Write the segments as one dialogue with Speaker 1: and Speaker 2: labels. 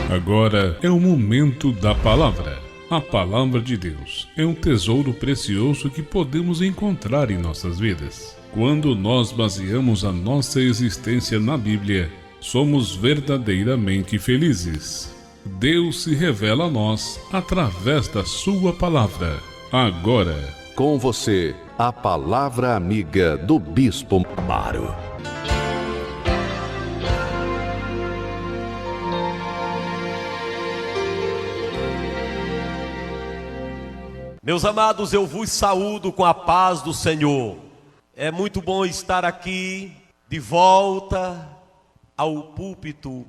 Speaker 1: Agora é o momento da palavra. A palavra de Deus é um tesouro precioso que podemos encontrar em nossas vidas. Quando nós baseamos a nossa existência na Bíblia, somos verdadeiramente felizes. Deus se revela a nós através da sua palavra. Agora,
Speaker 2: com você, a palavra amiga do Bispo Amaro.
Speaker 3: Meus amados, eu vos saúdo com a paz do Senhor. É muito bom estar aqui de volta ao púlpito,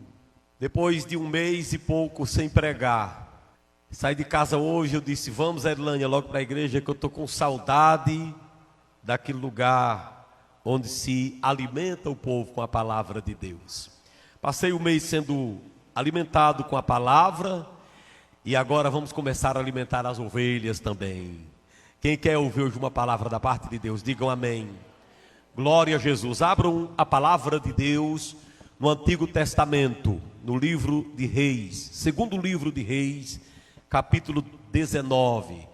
Speaker 3: depois de um mês e pouco sem pregar. Saí de casa hoje, eu disse, vamos, Erlânia, logo para a igreja, que eu estou com saudade daquele lugar onde se alimenta o povo com a palavra de Deus. Passei o mês sendo alimentado com a palavra, e agora vamos começar a alimentar as ovelhas também. Quem quer ouvir hoje uma palavra da parte de Deus, digam amém. Glória a Jesus. Abram a palavra de Deus no Antigo Testamento, no livro de Reis, segundo livro de Reis, capítulo 19.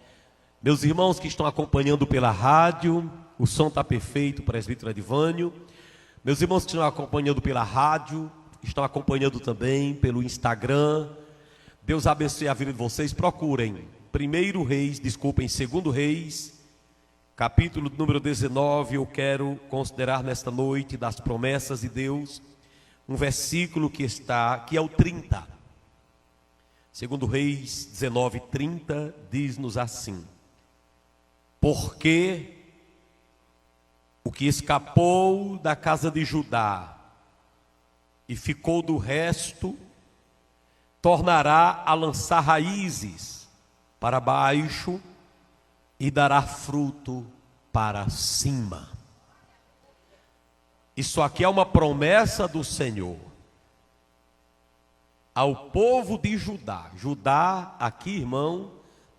Speaker 3: Meus irmãos que estão acompanhando pela rádio, o som está perfeito, presbítero Edivânio. Meus irmãos que estão acompanhando pela rádio, estão acompanhando também pelo Instagram. Deus abençoe a vida de vocês. Procurem Segundo Reis, capítulo número 19. Eu quero considerar nesta noite das promessas de Deus um versículo que é o 30. Segundo Reis 19:30 diz-nos assim: porque o que escapou da casa de Judá e ficou do resto tornará a lançar raízes para baixo e dará fruto para cima. Isso aqui é uma promessa do Senhor ao povo de Judá. Judá, aqui, irmão,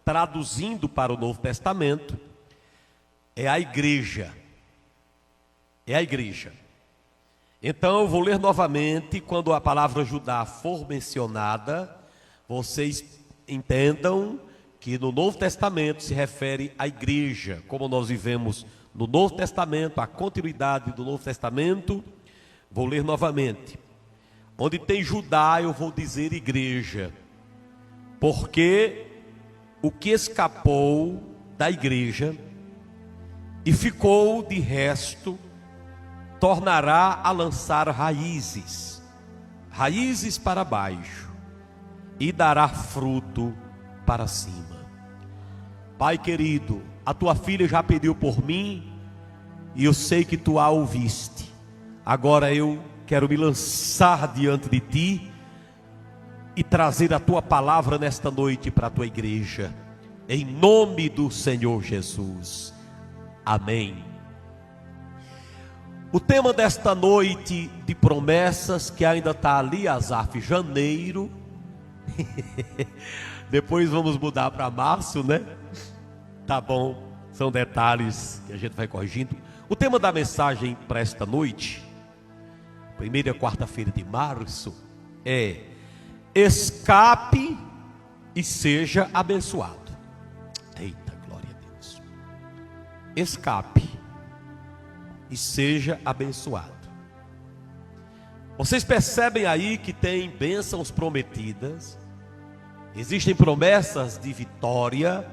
Speaker 3: traduzindo para o Novo Testamento, é a igreja. É a igreja. Então eu vou ler novamente, quando a palavra Judá for mencionada, vocês entendam que no Novo Testamento se refere à igreja, como nós vivemos no Novo Testamento, a continuidade do Novo Testamento. Vou ler novamente. Onde tem Judá eu vou dizer igreja, porque o que escapou da igreja e ficou de resto, tornará a lançar raízes para baixo, e dará fruto para cima. Pai querido, a tua filha já pediu por mim, e eu sei que tu a ouviste. Agora eu quero me lançar diante de ti, e trazer a tua palavra nesta noite para a tua igreja, em nome do Senhor Jesus, amém. O tema desta noite de promessas, que ainda está ali, Azaf, janeiro. Depois vamos mudar para março, né? Tá bom, são detalhes que a gente vai corrigindo. O tema da mensagem para esta noite, primeira quarta-feira de março, é: escape e seja abençoado. Eita, glória a Deus. Escape e seja abençoado. Vocês percebem aí que tem bênçãos prometidas, existem promessas de vitória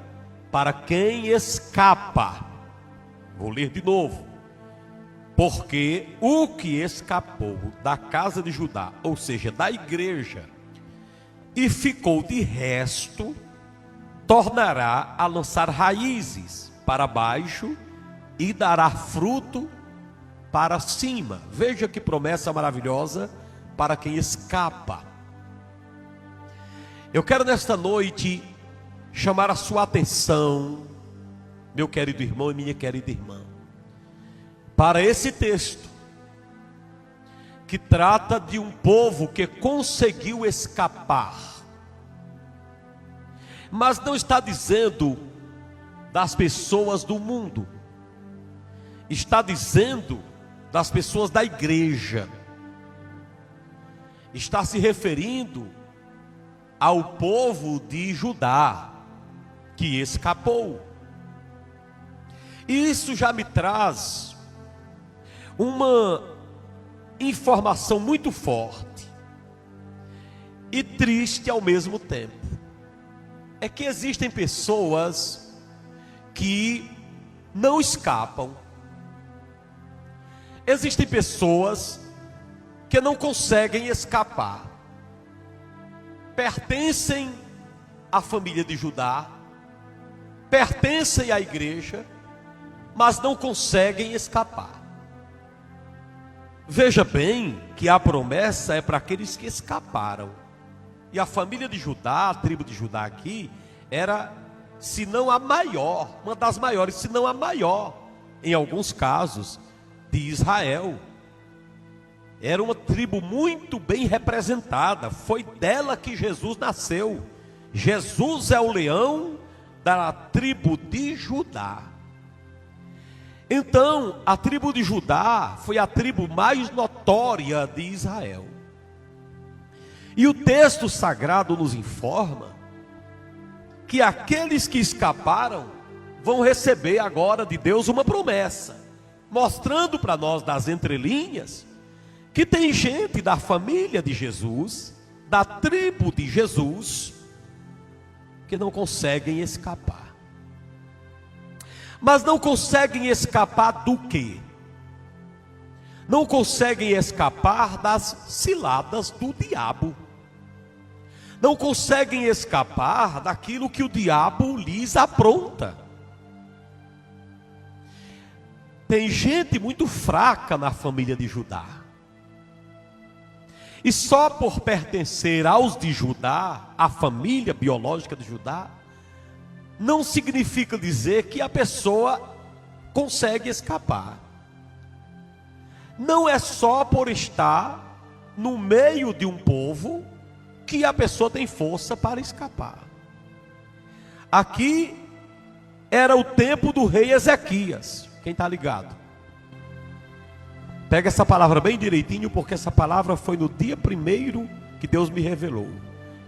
Speaker 3: para quem escapa. Vou ler de novo. Porque o que escapou da casa de Judá, ou seja, da igreja, e ficou de resto, tornará a lançar raízes para baixo e dará fruto para cima. Veja que promessa maravilhosa para quem escapa. Eu quero nesta noite chamar a sua atenção, meu querido irmão e minha querida irmã, para esse texto que trata de um povo que conseguiu escapar, mas não está dizendo das pessoas do mundo, está dizendo das pessoas da igreja. Está se referindo ao povo de Judá, que escapou. E isso já me traz uma informação muito forte e triste ao mesmo tempo. É que existem pessoas que não escapam. Existem pessoas que não conseguem escapar. Pertencem à família de Judá, pertencem à igreja, mas não conseguem escapar. Veja bem que a promessa é para aqueles que escaparam. E a família de Judá, a tribo de Judá aqui, era, se não a maior, uma das maiores, se não a maior, em alguns casos, de Israel. Era uma tribo muito bem representada. Foi dela que Jesus nasceu. Jesus é o leão da tribo de Judá. Então, a tribo de Judá foi a tribo mais notória de Israel. E o texto sagrado nos informa que aqueles que escaparam vão receber agora de Deus uma promessa, mostrando para nós das entrelinhas que tem gente da família de Jesus, da tribo de Jesus, que não conseguem escapar. Mas não conseguem escapar do quê? Não conseguem escapar das ciladas do diabo. Não conseguem escapar daquilo que o diabo lhes apronta. Tem gente muito fraca na família de Judá. E só por pertencer aos de Judá, a família biológica de Judá, não significa dizer que a pessoa consegue escapar. Não é só por estar no meio de um povo que a pessoa tem força para escapar. Aqui era o tempo do rei Ezequias. Quem está ligado? Pega essa palavra bem direitinho, porque essa palavra foi no dia primeiro que Deus me revelou,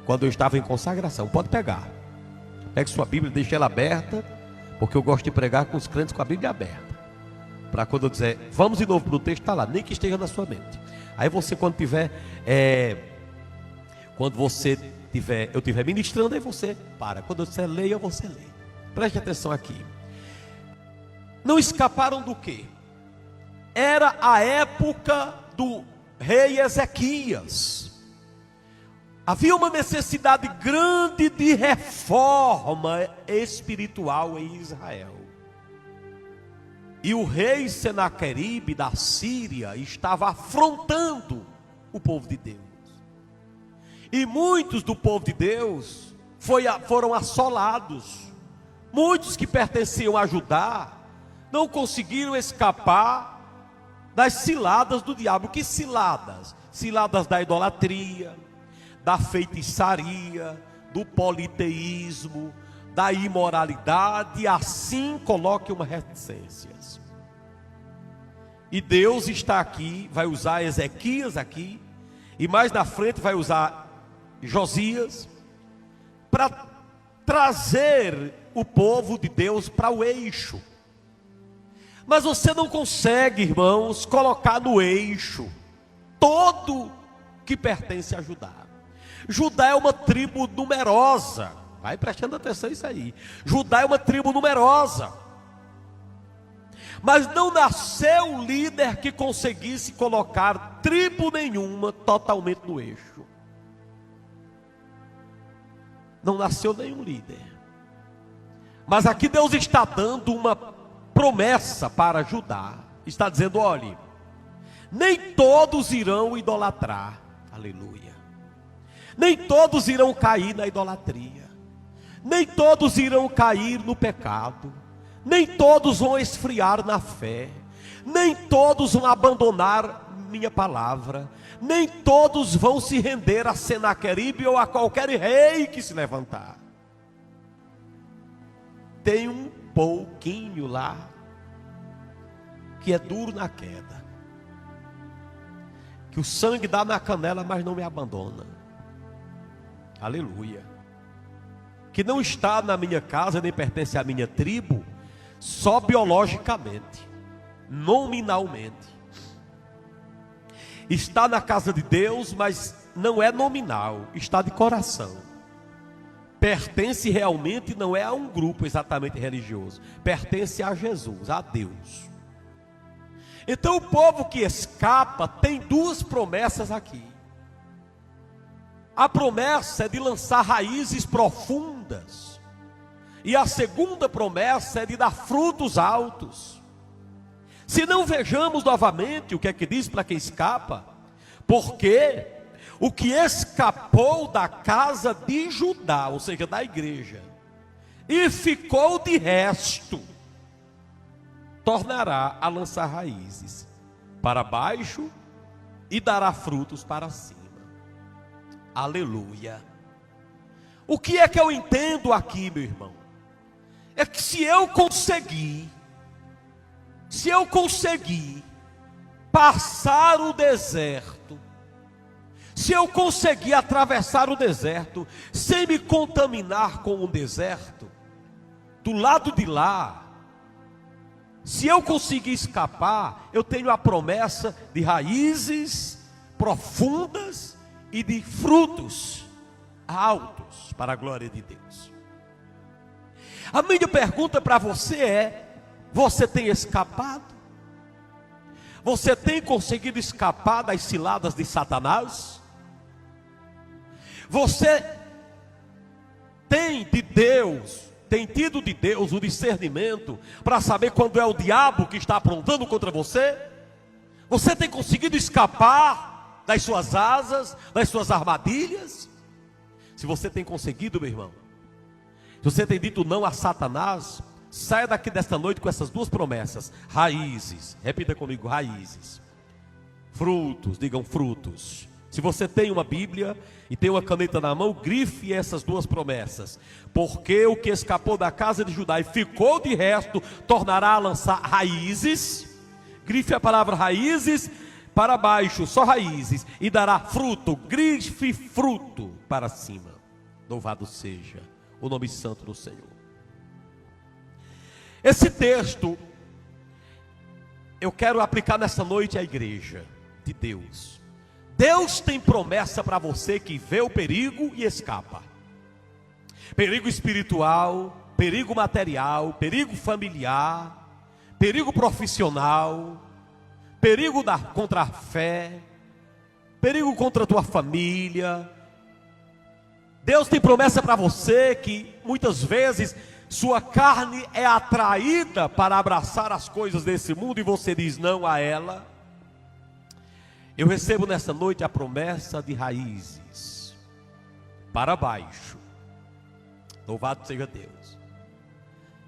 Speaker 3: quando eu estava em consagração. Pode pegar. Pegue sua Bíblia, deixe ela aberta, porque eu gosto de pregar com os crentes com a Bíblia aberta. Para quando eu dizer, vamos de novo para o texto, está lá, nem que esteja na sua mente. Aí você, quando tiver, eu estiver ministrando, aí você para. Quando eu disser leia, você lê. Preste atenção aqui. Não escaparam do quê? Era a época do rei Ezequias. Havia uma necessidade grande de reforma espiritual em Israel. E o rei Senaqueribe da Síria estava afrontando o povo de Deus. E muitos do povo de Deus foram assolados. Muitos que pertenciam a Judá não conseguiram escapar das ciladas do diabo. Que ciladas? Ciladas da idolatria, da feitiçaria, do politeísmo, da imoralidade, assim coloque uma reticências. E Deus está aqui, vai usar Ezequias aqui, e mais na frente vai usar Josias, para trazer o povo de Deus para o eixo. Mas você não consegue, irmãos, colocar no eixo todo que pertence a Judá. Judá é uma tribo numerosa. Vai prestando atenção nisso aí. Judá é uma tribo numerosa. Mas não nasceu líder que conseguisse colocar tribo nenhuma totalmente no eixo. Não nasceu nenhum líder. Mas aqui Deus está dando uma promessa para Judá. Está dizendo, olhe, nem todos irão idolatrar. Aleluia. Nem todos irão cair na idolatria. Nem todos irão cair no pecado. Nem todos vão esfriar na fé. Nem todos vão abandonar minha palavra. Nem todos vão se render a Senaqueribe ou a qualquer rei que se levantar. Tem um pouquinho lá que é duro na queda, que o sangue dá na canela, mas não me abandona. aleluia, que não está na minha casa, nem pertence à minha tribo, só biologicamente, nominalmente. Está na casa de Deus, mas não é nominal, está de coração. Pertence realmente, não é a um grupo exatamente religioso, pertence a Jesus, a Deus. Então o povo que escapa tem duas promessas aqui. A promessa é de lançar raízes profundas, e a segunda promessa é de dar frutos altos. Se não, vejamos novamente o que é que diz para quem escapa. Porque o que escapou da casa de Judá, ou seja, da igreja, e ficou de resto, tornará a lançar raízes para baixo e dará frutos para cima. Aleluia. O que é que eu entendo aqui, meu irmão? É que se eu conseguir passar o deserto, se eu conseguir atravessar o deserto sem me contaminar com o deserto, do lado de lá, se eu conseguir escapar, eu tenho a promessa de raízes profundas e de frutos altos para a glória de Deus. A minha pergunta para você é: você tem escapado? Você tem conseguido escapar das ciladas de Satanás? Você tem tido de Deus o discernimento para saber quando é o diabo que está aprontando contra você? Você tem conseguido escapar das suas asas, das suas armadilhas? Se você tem conseguido, meu irmão, se você tem dito não a Satanás, saia daqui desta noite com essas duas promessas: raízes, repita comigo, raízes, frutos, digam frutos. Se você tem uma Bíblia e tem uma caneta na mão, grife essas duas promessas: porque o que escapou da casa de Judá e ficou de resto, tornará a lançar raízes. Grife a palavra raízes para baixo, só raízes, e dará fruto. Grife fruto para cima. Louvado seja o nome santo do Senhor. Esse texto eu quero aplicar nessa noite à igreja de Deus. Deus tem promessa para você que vê o perigo e escapa. Perigo espiritual, perigo material, perigo familiar, perigo profissional, perigo contra a fé, perigo contra a tua família. Deus tem promessa para você que muitas vezes sua carne é atraída para abraçar as coisas desse mundo e você diz não a ela. Eu recebo nessa noite a promessa de raízes para baixo. Louvado seja Deus.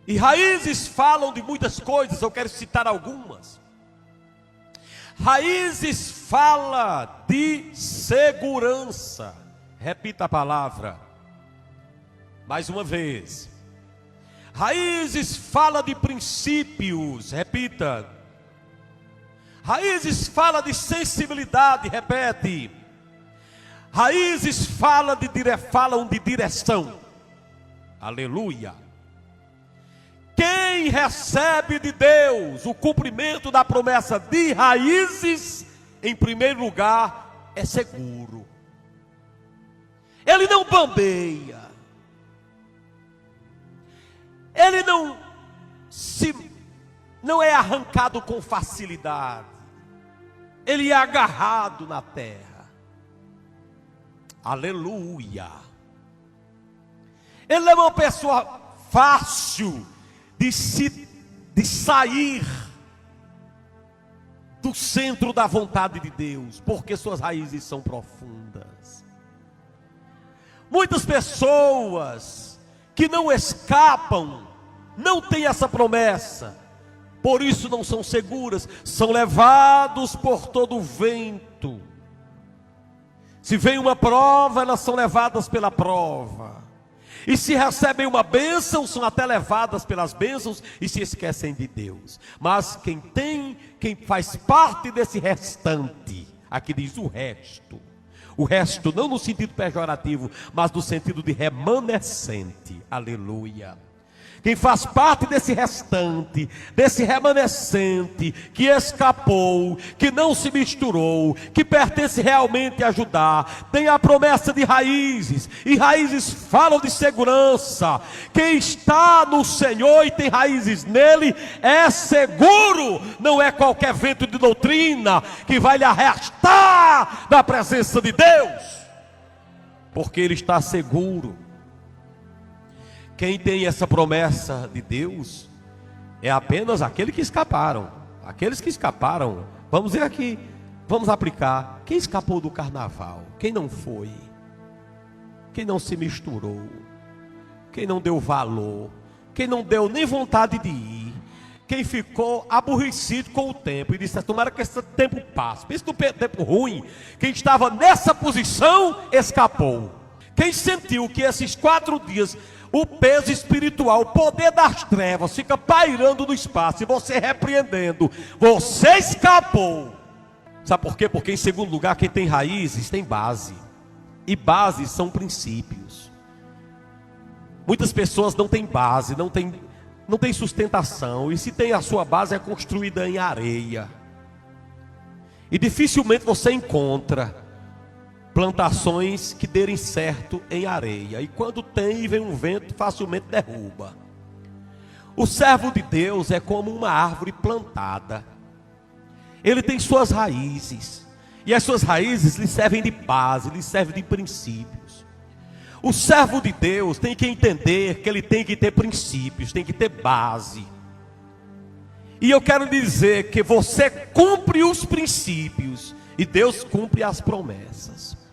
Speaker 3: E raízes falam de muitas coisas, eu quero citar algumas. Raízes fala de segurança. Repita a palavra mais uma vez. Raízes fala de princípios. Repita. Raízes fala de sensibilidade. Repete. Raízes falam de direção. Aleluia. Quem recebe de Deus o cumprimento da promessa de raízes, em primeiro lugar, é seguro. Ele não bambeia. Ele não é arrancado com facilidade. Ele é agarrado na terra. Aleluia. Ele é uma pessoa fácil de sair do centro da vontade de Deus, porque suas raízes são profundas. Muitas pessoas que não escapam, não têm essa promessa, por isso não são seguras, são levados por todo o vento. Se vem uma prova, elas são levadas pela prova. E se recebem uma bênção, são até levadas pelas bênçãos e se esquecem de Deus. Mas quem faz parte desse restante, aqui diz o resto, O resto, não no sentido pejorativo, mas no sentido de remanescente. Aleluia. Quem faz parte desse restante, desse remanescente, que escapou, que não se misturou, que pertence realmente a Judá, tem a promessa de raízes, e raízes falam de segurança. Quem está no Senhor e tem raízes nele, é seguro, não é qualquer vento de doutrina que vai lhe arrastar da presença de Deus, porque ele está seguro. Quem tem essa promessa de Deus é apenas aqueles que escaparam. Aqueles que escaparam, vamos ver aqui, vamos aplicar. Quem escapou do carnaval? Quem não foi? Quem não se misturou? Quem não deu valor? Quem não deu nem vontade de ir? Quem ficou aborrecido com o tempo e disse: tomara que esse tempo passe. Pensa no tempo ruim. Quem estava nessa posição escapou. Quem sentiu que esses 4 dias o peso espiritual, o poder das trevas fica pairando no espaço e você repreendendo, você escapou. Sabe por quê? Porque em segundo lugar, quem tem raízes tem base, e bases são princípios. Muitas pessoas não têm base, não têm sustentação, e se tem a sua base é construída em areia, e dificilmente você encontra plantações que derem certo em areia, e quando tem e vem um vento, facilmente derruba. O servo de Deus é como uma árvore plantada. Ele tem suas raízes, e as suas raízes lhe servem de base, lhe servem de princípios. O servo de Deus tem que entender que ele tem que ter princípios, tem que ter base. E eu quero dizer que você cumpre os princípios e Deus cumpre as promessas.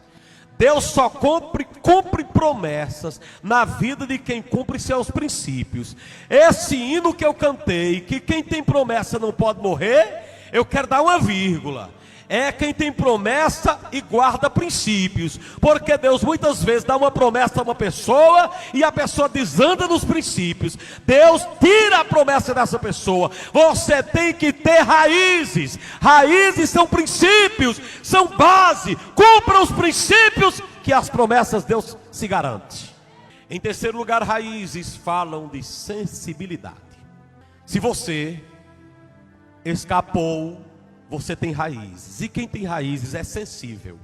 Speaker 3: Deus só cumpre promessas na vida de quem cumpre seus princípios. Esse hino que eu cantei, que quem tem promessa não pode morrer, eu quero dar uma vírgula. É quem tem promessa e guarda princípios. Porque Deus muitas vezes dá uma promessa a uma pessoa e a pessoa desanda nos princípios. Deus tira a promessa dessa pessoa. Você tem que ter raízes. Raízes são princípios, são base. Cumpra os princípios que as promessas Deus se garante. Em terceiro lugar, raízes falam de sensibilidade. Se você escapou, você tem raízes, e quem tem raízes é sensível.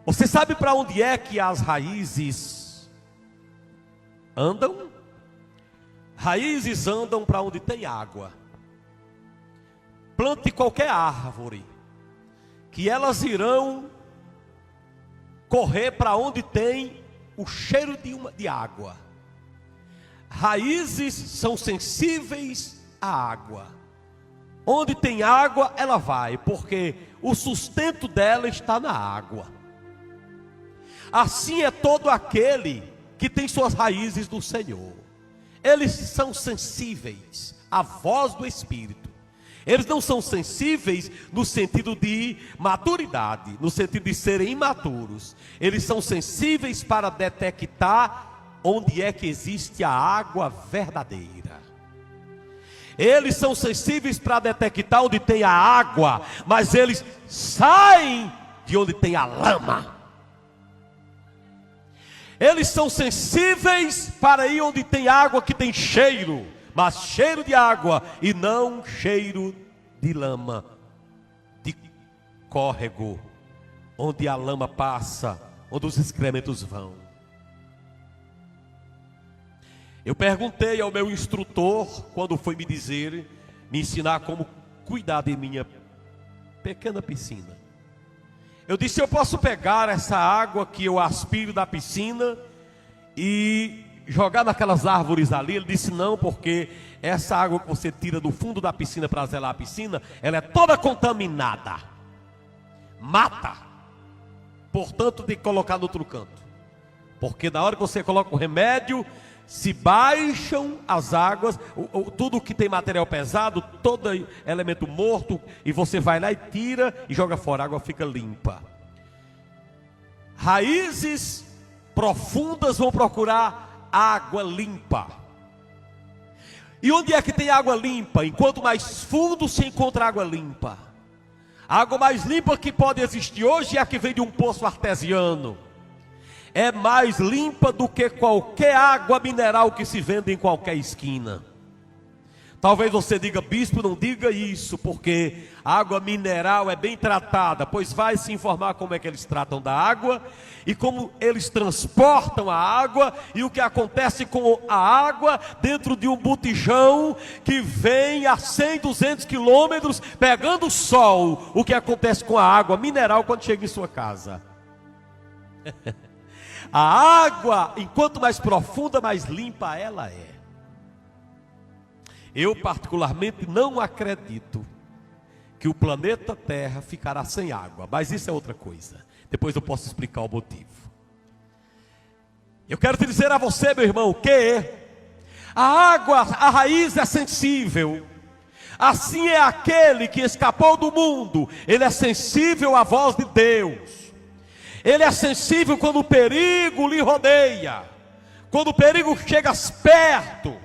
Speaker 3: Você sabe para onde é que as raízes andam? Raízes andam para onde tem água. Plante qualquer árvore, que elas irão correr para onde tem o cheiro de água. Raízes são sensíveis à água. Onde tem água, ela vai, porque o sustento dela está na água. Assim é todo aquele que tem suas raízes no Senhor. Eles são sensíveis à voz do Espírito. Eles não são sensíveis no sentido de maturidade, no sentido de serem imaturos. Eles são sensíveis para detectar onde é que existe a água verdadeira. Eles são sensíveis para detectar onde tem a água, mas eles saem de onde tem a lama. Eles são sensíveis para ir onde tem água que tem cheiro, mas cheiro de água e não cheiro de lama, de córrego, onde a lama passa, onde os excrementos vão. Eu perguntei ao meu instrutor, quando foi me ensinar como cuidar de minha pequena piscina. Eu disse: eu posso pegar essa água que eu aspiro da piscina e jogar naquelas árvores ali? Ele disse: não, porque essa água que você tira do fundo da piscina para zelar a piscina, ela é toda contaminada, mata. Portanto, tem que colocar no outro canto, porque na hora que você coloca o remédio, se baixam as águas, tudo que tem material pesado, todo elemento morto, e você vai lá e tira e joga fora, a água fica limpa. Raízes profundas vão procurar água limpa. E onde é que tem água limpa? Enquanto mais fundo se encontra água limpa. A água mais limpa que pode existir hoje é a que vem de um poço artesiano. É mais limpa do que qualquer água mineral que se vende em qualquer esquina. Talvez você diga: bispo, não diga isso, porque a água mineral é bem tratada. Pois vai se informar como é que eles tratam da água, e como eles transportam a água, e o que acontece com a água dentro de um botijão que vem a 100, 200 quilômetros pegando sol. O que acontece com a água mineral quando chega em sua casa? A água, enquanto mais profunda, mais limpa ela é. Eu particularmente não acredito que o planeta Terra ficará sem água, mas isso é outra coisa. Depois eu posso explicar o motivo. Eu quero te dizer a você, meu irmão, que a água, a raiz é sensível. Assim é aquele que escapou do mundo, ele é sensível à voz de Deus. Ele é sensível quando o perigo lhe rodeia, quando o perigo chega perto.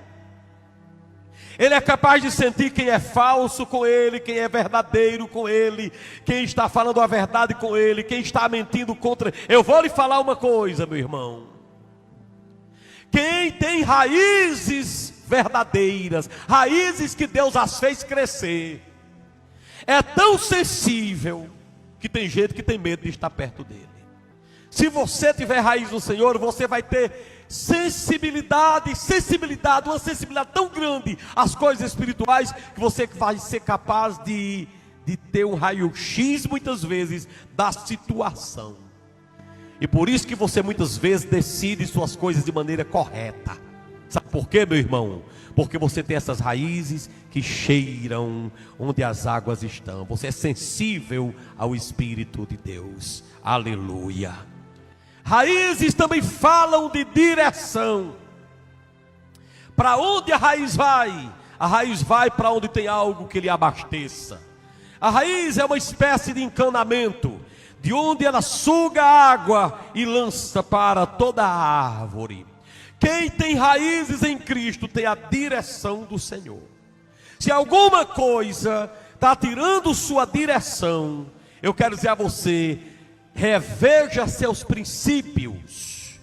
Speaker 3: Ele é capaz de sentir quem é falso com ele, quem é verdadeiro com ele, quem está falando a verdade com ele, quem está mentindo contra ele. Eu vou lhe falar uma coisa, meu irmão. Quem tem raízes verdadeiras, raízes que Deus as fez crescer, é tão sensível que tem gente que tem medo de estar perto dele. Se você tiver raiz no Senhor, você vai ter sensibilidade, uma sensibilidade tão grande às coisas espirituais, que você vai ser capaz de ter um raio-x muitas vezes da situação. E por isso que você muitas vezes decide suas coisas de maneira correta. Sabe por quê, meu irmão? Porque você tem essas raízes que cheiram onde as águas estão. Você é sensível ao Espírito de Deus. Aleluia. Raízes também falam de direção. Para onde a raiz vai? A raiz vai para onde tem algo que lhe abasteça. A raiz é uma espécie de encanamento, de onde ela suga água e lança para toda a árvore. Quem tem raízes em Cristo tem a direção do Senhor. Se alguma coisa está tirando sua direção, eu quero dizer a você: reveja seus princípios,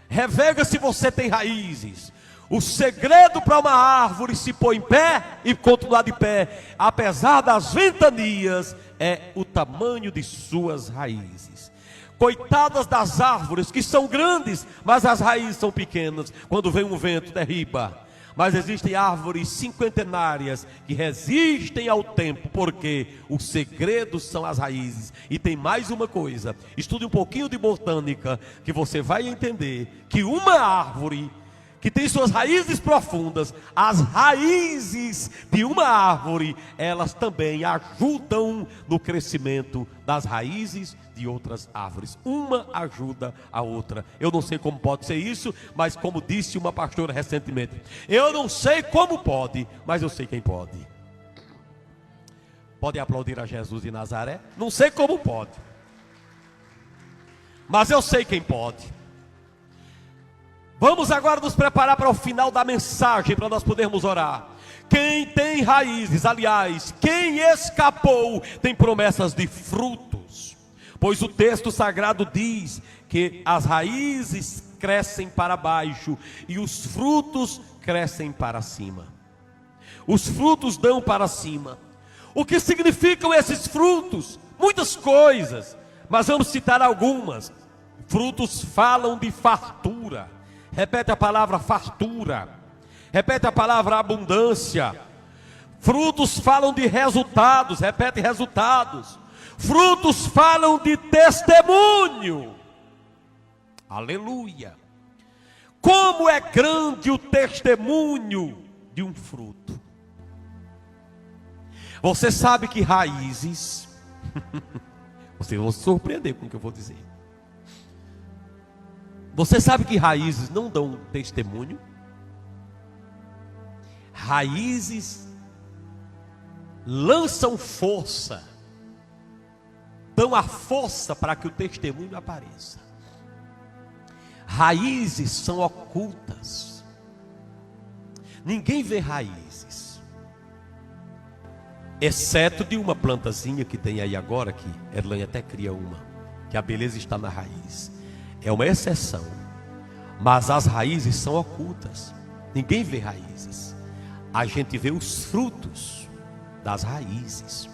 Speaker 3: reveja se você tem raízes. O segredo para uma árvore se pôr em pé e continuar de pé, apesar das ventanias, é o tamanho de suas raízes. Coitadas das árvores que são grandes, mas as raízes são pequenas. Quando vem um vento, derriba. Mas existem árvores cinquentenárias que resistem ao tempo, porque o segredo são as raízes. E tem mais uma coisa: estude um pouquinho de botânica, que você vai entender que uma árvore que tem suas raízes profundas, as raízes de uma árvore, elas também ajudam no crescimento das raízes de outras árvores. Uma ajuda a outra. Eu não sei como pode ser isso, mas como disse uma pastora recentemente, eu não sei como pode, mas eu sei quem pode. Pode aplaudir a Jesus de Nazaré? Não sei como pode, mas eu sei quem pode. Vamos agora nos preparar para o final da mensagem, para nós podermos orar. Quem tem raízes, aliás, quem escapou, tem promessas de frutos. Pois o texto sagrado diz que as raízes crescem para baixo e os frutos crescem para cima. Os frutos dão para cima. O que significam esses frutos? Muitas coisas, mas vamos citar algumas. Frutos falam de fartura. Repete a palavra fartura. Repete a palavra abundância. Frutos falam de resultados. Repete resultados. Frutos falam de testemunho. Aleluia. Como é grande o testemunho de um fruto. Você sabe que raízes Vocês vão se surpreender com o que eu vou dizer. Você sabe que raízes não dão testemunho? Raízes lançam força, dão a força para que o testemunho apareça. Raízes são ocultas. Ninguém vê raízes. exceto de uma plantazinha que tem aí agora, que Erlane até cria uma, que a beleza está na raiz. É uma exceção, mas as raízes são ocultas. Ninguém vê raízes, a gente vê os frutos das raízes.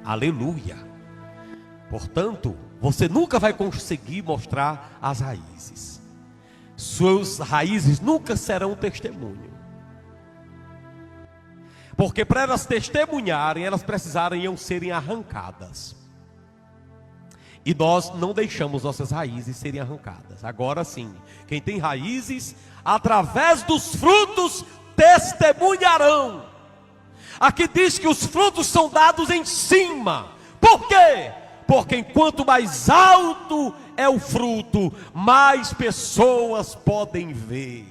Speaker 3: Aleluia. Portanto, você nunca vai conseguir mostrar as raízes. Suas raízes nunca serão testemunho, porque para elas testemunharem, elas precisariam serem arrancadas. E nós não deixamos nossas raízes serem arrancadas. Agora sim, quem tem raízes, através dos frutos testemunharão. Aqui diz que os frutos são dados em cima. Por quê? Porque enquanto mais alto é o fruto, mais pessoas podem ver.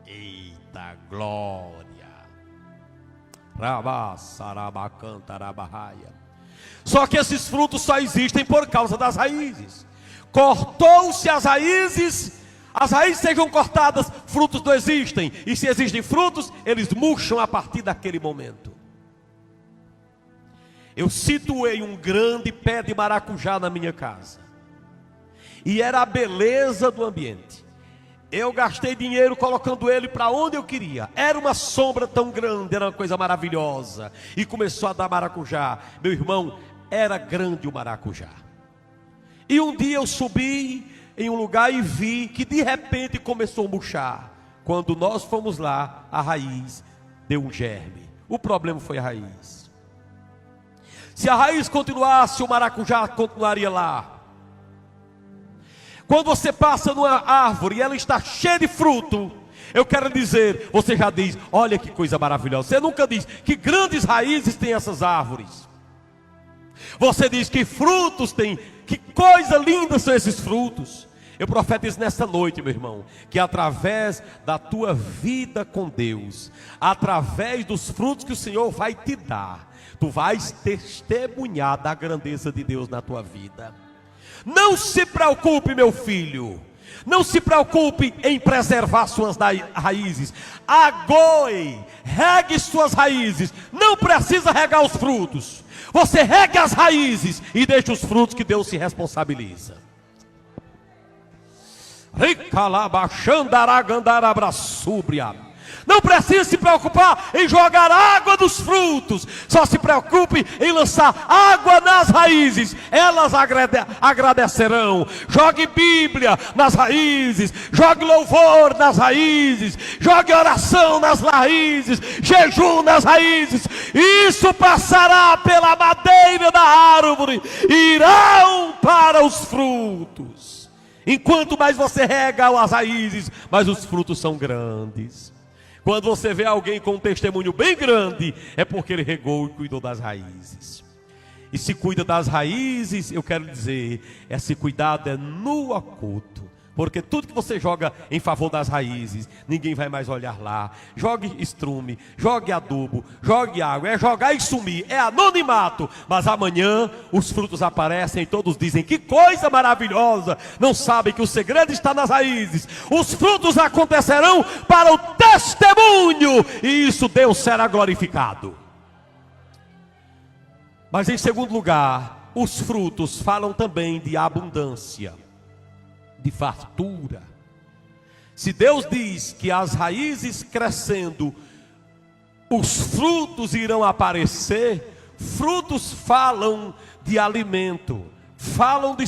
Speaker 3: Eita glória! Só que esses frutos só existem por causa das raízes. Cortou-se as raízes sejam cortadas, frutos não existem. E se existem frutos, eles murcham a partir daquele momento. Eu situei um grande pé de maracujá na minha casa, e era a beleza do ambiente. Eu gastei dinheiro colocando ele para onde eu queria. Era uma sombra tão grande, era uma coisa maravilhosa. E começou a dar maracujá. Meu irmão, era grande o maracujá. E um dia eu subi em um lugar e vi que de repente começou a murchar. Quando nós fomos lá, a raiz deu um germe. O problema foi a raiz. Se a raiz continuasse, o maracujá continuaria lá. Quando você passa numa árvore e ela está cheia de fruto, eu quero dizer, você já diz, olha que coisa maravilhosa. Você nunca diz, que grandes raízes tem essas árvores. Você diz, que frutos tem, que coisa linda são esses frutos. Eu profetizo nessa noite, meu irmão, que através da tua vida com Deus, através dos frutos que o Senhor vai te dar, tu vais testemunhar da grandeza de Deus na tua vida. Não se preocupe, meu filho, não se preocupe em preservar suas raízes. Agoe, regue suas raízes. Não precisa regar os frutos. Você rega as raízes e deixa os frutos que Deus se responsabiliza. Não precisa se preocupar em jogar água dos frutos. Só se preocupe em lançar água nas raízes. Elas agradecerão. Jogue Bíblia nas raízes. Jogue louvor nas raízes. Jogue oração nas raízes. Jejum nas raízes. Isso passará pela madeira da árvore. Irão para os frutos. Enquanto mais você rega as raízes, mais os frutos são grandes. Quando você vê alguém com um testemunho bem grande, é porque ele regou e cuidou das raízes. E se cuida das raízes, eu quero dizer, esse cuidado é no oculto. Porque tudo que você joga em favor das raízes, ninguém vai mais olhar lá. Jogue estrume, jogue adubo, jogue água, é jogar e sumir, é anonimato. Mas amanhã os frutos aparecem e todos dizem, que coisa maravilhosa. Não sabem que o segredo está nas raízes. Os frutos acontecerão para o testemunho, e isso Deus será glorificado. Mas em segundo lugar, os frutos falam também de abundância, de fartura. Se Deus diz que as raízes crescendo, os frutos irão aparecer. Frutos falam de alimento, falam de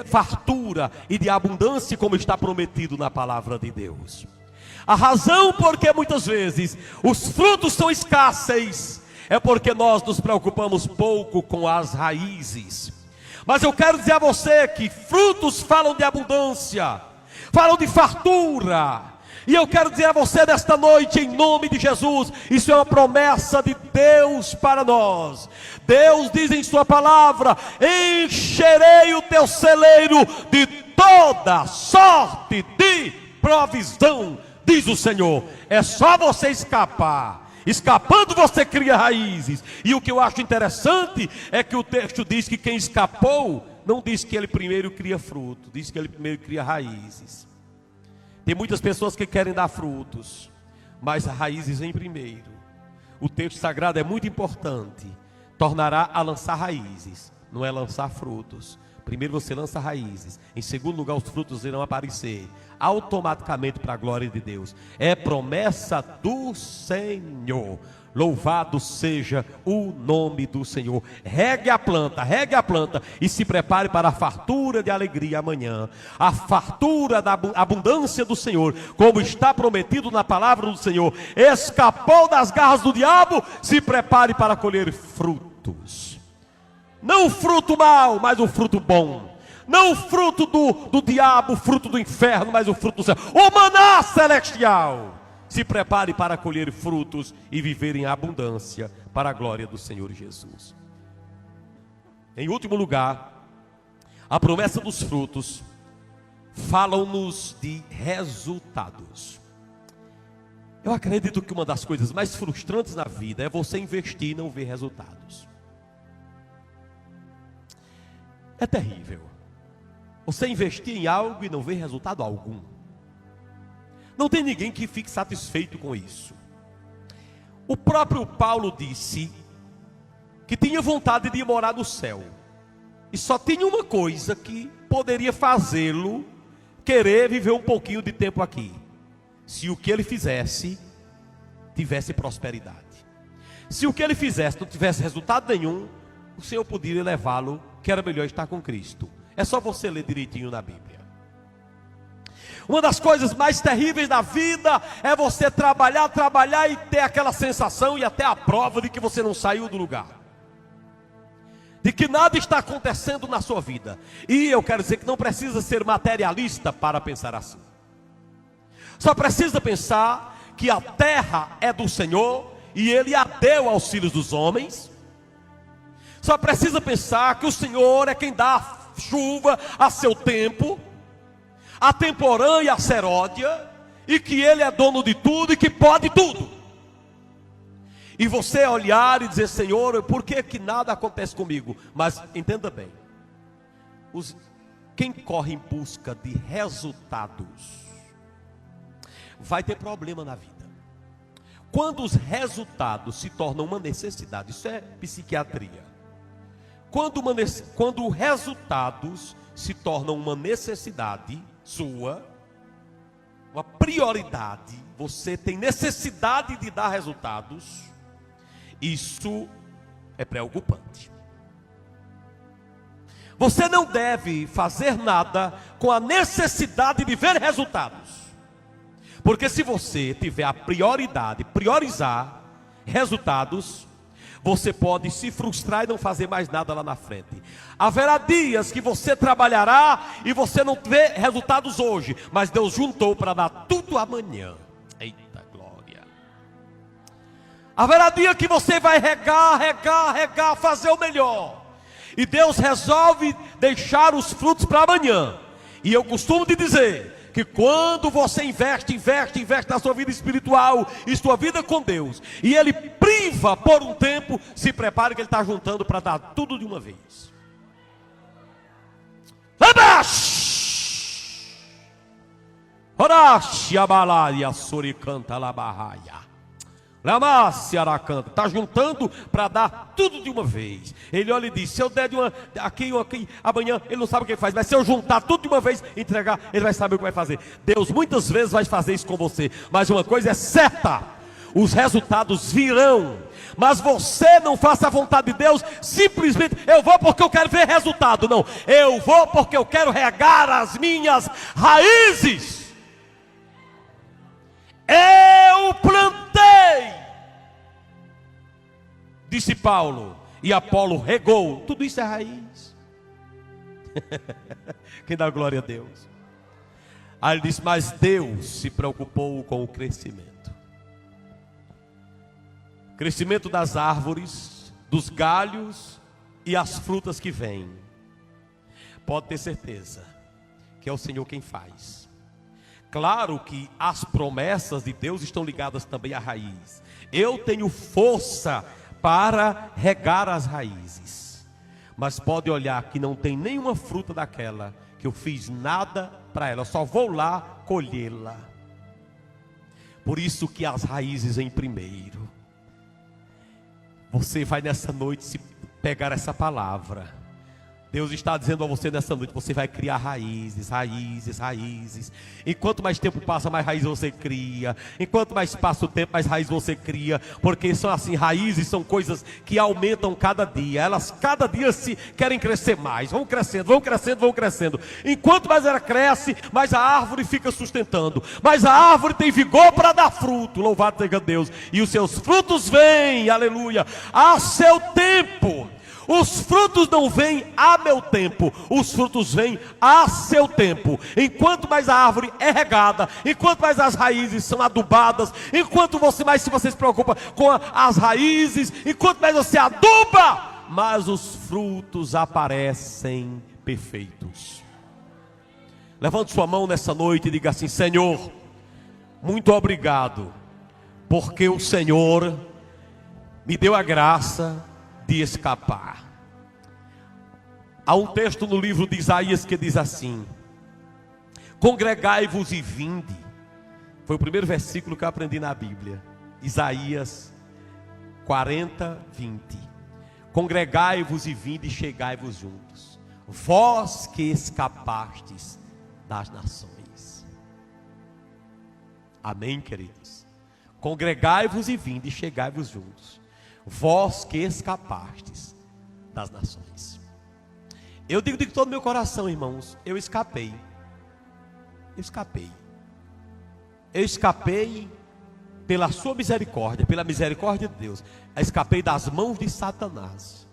Speaker 3: fartura e de abundância, como está prometido na palavra de Deus. A razão porque muitas vezes os frutos são escassos é porque nós nos preocupamos pouco com as raízes. Mas eu quero dizer a você que frutos falam de abundância, falam de fartura. E eu quero dizer a você nesta noite, em nome de Jesus, isso é uma promessa de Deus para nós. Deus diz em sua palavra, encherei o teu celeiro de toda sorte de provisão, diz o Senhor. É só você escapar. Escapando você cria raízes. E o que eu acho interessante é que o texto diz que quem escapou, não diz que ele primeiro cria fruto, diz que ele primeiro cria raízes. Tem muitas pessoas que querem dar frutos, mas raízes vem primeiro. o texto sagrado é muito importante. Tornará a lançar raízes, não é lançar frutos. Primeiro você lança raízes, em segundo lugar os frutos irão aparecer automaticamente para a glória de Deus. É promessa do Senhor. Louvado seja o nome do Senhor. Regue a planta e se prepare para a fartura de alegria amanhã. A fartura da abundância do Senhor, como está prometido na palavra do Senhor. Escapou das garras do diabo, se prepare para colher frutos. Não o fruto mau, mas o fruto bom. Não o fruto do diabo, o fruto do inferno, mas o fruto do céu. O maná celestial. Se prepare para colher frutos e viver em abundância para a glória do Senhor Jesus. Em último lugar, a promessa dos frutos falam-nos de resultados. Eu acredito que uma das coisas mais frustrantes na vida é você investir e não ver resultados. É terrível. Você investir em algo e não ver resultado algum. Não tem ninguém que fique satisfeito com isso. O próprio Paulo disse que tinha vontade de morar no céu. E só tinha uma coisa que poderia fazê-lo querer viver um pouquinho de tempo aqui. Se o que ele fizesse tivesse prosperidade. Se o que ele fizesse não tivesse resultado nenhum, o Senhor poderia levá-lo, que era melhor estar com Cristo. É só você ler direitinho na Bíblia. Uma das coisas mais terríveis da vida é você trabalhar e ter aquela sensação e até a prova de que você não saiu do lugar. De que nada está acontecendo na sua vida. E eu quero dizer que não precisa ser materialista para pensar assim. Só precisa pensar que a terra é do Senhor e Ele a deu aos filhos dos homens. Só precisa pensar que o Senhor é quem dá chuva a seu tempo, a temporã e a seródia, e que Ele é dono de tudo e que pode tudo. E você olhar e dizer: Senhor, por que nada acontece comigo? Mas entenda bem, quem corre em busca de resultados vai ter problema na vida. Quando os resultados se tornam uma necessidade, isso é psiquiatria. Quando resultados se tornam uma necessidade sua, uma prioridade, você tem necessidade de dar resultados, isso é preocupante. Você não deve fazer nada com a necessidade de ver resultados. Porque se você tiver a prioridade, priorizar resultados, você pode se frustrar e não fazer mais nada lá na frente. Haverá dias que você trabalhará e você não vê resultados hoje, mas Deus juntou para dar tudo amanhã. Eita glória. Haverá dia que você vai regar, fazer o melhor. E Deus resolve deixar os frutos para amanhã. E eu costumo te dizer que quando você investe na sua vida espiritual e sua vida com Deus, e Ele priva por um tempo, se prepare que Ele está juntando para dar tudo de uma vez. Está juntando para dar tudo de uma vez. Ele olha e diz: se eu der de uma aqui, amanhã, ele não sabe o que ele faz, mas se eu juntar tudo de uma vez, entregar, ele vai saber o que vai fazer. Deus muitas vezes vai fazer isso com você, mas uma coisa é certa: os resultados virão. Mas você não faça a vontade de Deus simplesmente: eu vou porque eu quero ver resultado. Não, eu vou porque eu quero regar as minhas raízes. Eu plantei, disse Paulo, e Apolo regou. Tudo isso é raiz. Quem dá glória a Deus? Aí ele disse: mas Deus se preocupou com o crescimento. Crescimento das árvores, dos galhos e as frutas que vêm. Pode ter certeza que é o Senhor quem faz. Claro que as promessas de Deus estão ligadas também à raiz. Eu tenho força para regar as raízes, mas pode olhar que não tem nenhuma fruta daquela, que eu fiz nada para ela, eu só vou lá colhê-la. Por isso que as raízes em primeiro. você vai nessa noite se pegar essa palavra. Deus está dizendo a você nessa noite, você vai criar raízes, raízes, raízes. Enquanto mais tempo passa, mais raiz você cria. Enquanto mais passa o tempo, mais raiz você cria. Porque são assim, raízes são coisas que aumentam cada dia. Elas cada dia se querem crescer mais. Vão crescendo, vão crescendo, vão crescendo. Enquanto mais ela cresce, mais a árvore fica sustentando. Mais a árvore tem vigor para dar fruto. Louvado seja Deus. E os seus frutos vêm, aleluia, a seu tempo. Os frutos não vêm a meu tempo, os frutos vêm a seu tempo. Enquanto mais a árvore é regada, enquanto mais as raízes são adubadas, enquanto você se preocupa com as raízes, enquanto mais você aduba, mais os frutos aparecem perfeitos. Levante sua mão nessa noite e diga assim: Senhor, muito obrigado, porque o Senhor me deu a graça de escapar. Há um texto no livro de Isaías que diz assim: congregai-vos e vinde. Foi o primeiro versículo que eu aprendi na Bíblia. Isaías 40, 20. Congregai-vos e vinde e chegai-vos juntos, vós que escapastes das nações. Amém, queridos? Congregai-vos e vinde e chegai-vos juntos, vós que escapastes das nações. Eu digo de todo o meu coração, irmãos, eu escapei. Eu escapei. Eu escapei pela sua misericórdia, pela misericórdia de Deus. Eu escapei das mãos de Satanás.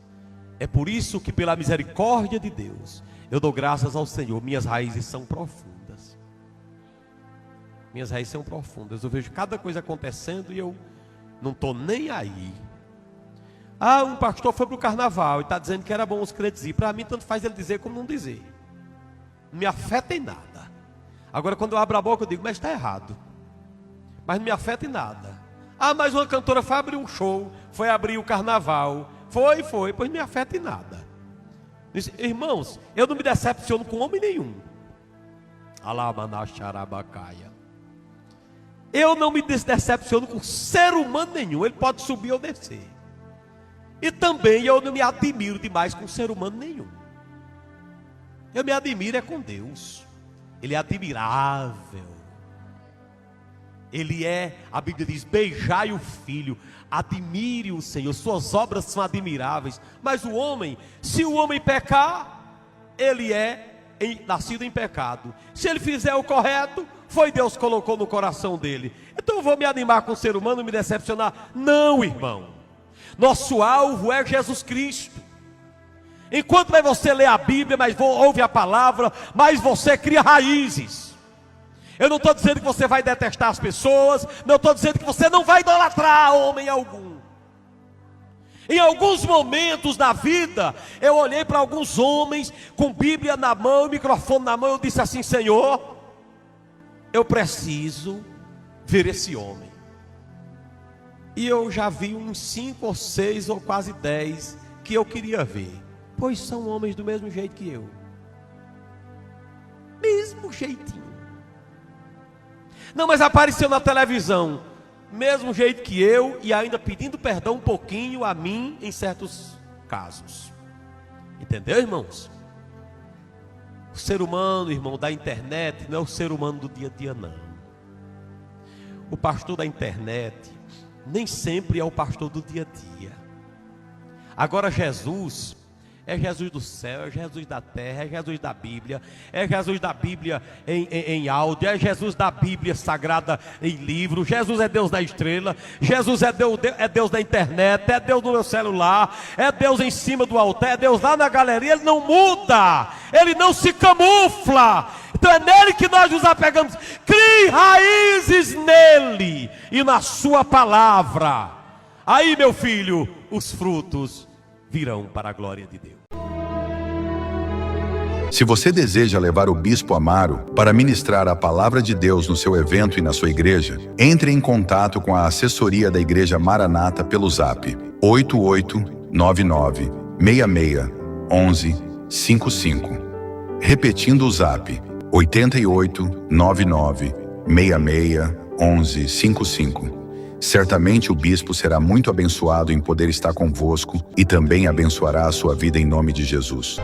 Speaker 3: É por isso que pela misericórdia de Deus, eu dou graças ao Senhor. Minhas raízes são profundas. Minhas raízes são profundas. Eu vejo cada coisa acontecendo e eu não estou nem aí. Ah, um pastor foi para o carnaval e está dizendo que era bom os crentes ir. Para mim, tanto faz ele dizer como não dizer. Não me afeta em nada. Agora, quando eu abro a boca, eu digo, mas está errado. Mas não me afeta em nada. Ah, mas uma cantora foi abrir um show, foi abrir o carnaval. Foi, pois não me afeta em nada. Irmãos, eu não me decepciono com homem nenhum. Alamanacharabacaia. Eu não me decepciono com ser humano nenhum. Ele pode subir ou descer. E também eu não me admiro demais com ser humano nenhum. Eu me admiro é com Deus. Ele é admirável. Ele é, a Bíblia diz, beijai o Filho, admire o Senhor, suas obras são admiráveis. Mas o homem, se o homem pecar, ele é nascido em pecado. Se ele fizer o correto, foi Deus que colocou no coração dele. Então eu vou me animar com o ser humano e me decepcionar? Não, irmão. Nosso alvo é Jesus Cristo. Enquanto mais você lê a Bíblia, mais ouve a palavra, mais você cria raízes. Eu não estou dizendo que você vai detestar as pessoas, não estou dizendo que você não vai idolatrar homem algum. Em alguns momentos da vida, eu olhei para alguns homens com Bíblia na mão, microfone na mão, eu disse assim: Senhor, eu preciso ver esse homem. E eu já vi uns 5 ou 6 ou quase 10 que eu queria ver. Pois são homens do mesmo jeito que eu. Mesmo jeitinho. Não, mas apareceu na televisão, mesmo jeito que eu, e ainda pedindo perdão um pouquinho a mim em certos casos. Entendeu, irmãos? O ser humano, irmão, da internet não é o ser humano do dia a dia, não. O pastor da internet nem sempre é o pastor do dia a dia. Agora Jesus é Jesus do céu, é Jesus da terra, é Jesus da Bíblia, é Jesus da Bíblia em áudio, é Jesus da Bíblia sagrada em livro. Jesus é Deus da estrela, Jesus é Deus da internet, é Deus no meu celular, é Deus em cima do altar, é Deus lá na galeria. Ele não muda, ele não se camufla. Então é nele que nós nos apegamos. Crie raízes nele e na sua palavra. Aí, meu filho, os frutos virão para a glória de Deus.
Speaker 4: Se você deseja levar o Bispo Amaro para ministrar a palavra de Deus no seu evento e na sua igreja, entre em contato com a assessoria da Igreja Maranata pelo Zap 8899-661155. Repetindo o Zap 8899-661155. Certamente o bispo será muito abençoado em poder estar convosco e também abençoará a sua vida em nome de Jesus.